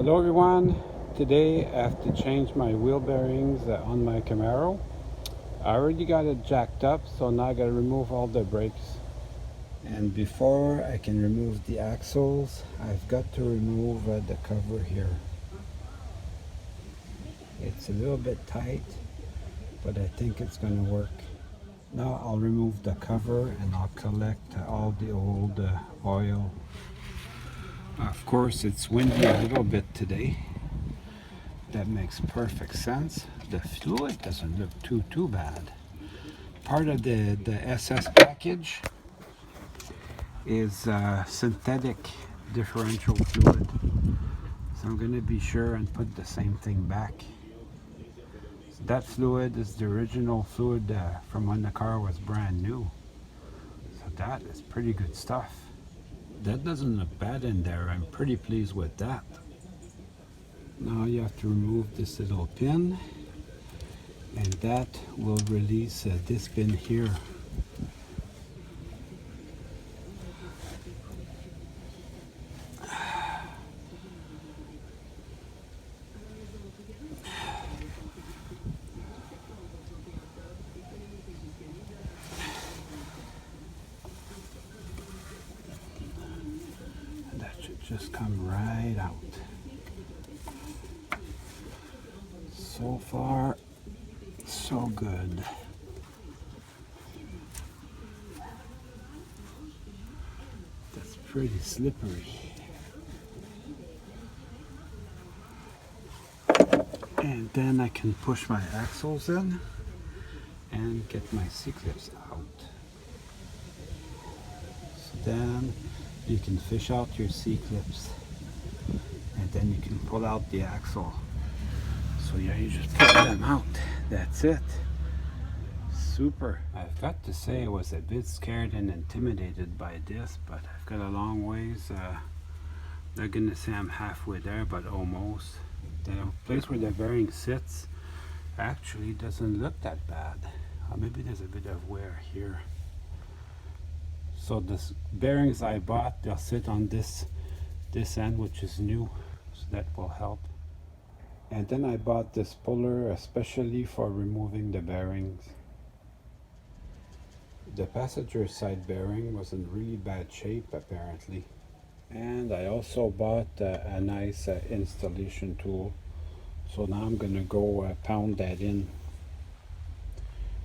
Hello everyone. Today I have to change my wheel bearings on my Camaro. I already got it jacked up, so now I got to remove all the brakes. And before I can remove the axles, I've got to remove the cover here. It's a little bit tight, but I think it's going to work. Now I'll remove the cover and I'll collect all the old oil. Of course, it's windy a little bit today. That makes perfect sense. The fluid doesn't look too bad. Part of the SS package is synthetic differential fluid. So I'm going to be sure and put the same thing back. So that fluid is the original fluid from when the car was brand new. So that is pretty good stuff. That doesn't look bad in there. I'm pretty pleased with that. Now you have to remove this little pin, and that will release this pin here. That should just come right out. So far, so good. That's pretty slippery. And then I can push my axles in and get my C-clips out. So then you can fish out your C-clips and then you can pull out the axle. So yeah, you just pull them out. That's it. Super. I've got to say I was a bit scared and intimidated by this, but I've got a long ways. Not gonna say I'm halfway there, but almost. The place where the bearing sits actually doesn't look that bad. Maybe there's a bit of wear here. So the bearings I bought, they'll sit on this end, which is new, so that will help. And then I bought this puller especially for removing the bearings. The passenger side bearing was in really bad shape apparently. And I also bought a nice installation tool. So now I'm going to go pound that in.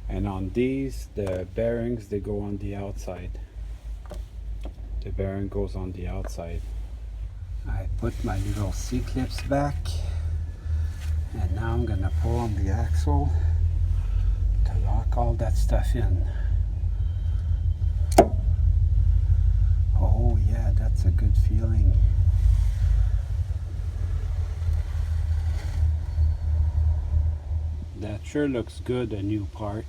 And on these, the bearings, they go on the outside. The bearing goes on the outside. I put my little C-clips back. And now I'm going to pull on the axle to lock all that stuff in. Oh yeah, that's a good feeling. That sure looks good, a new part.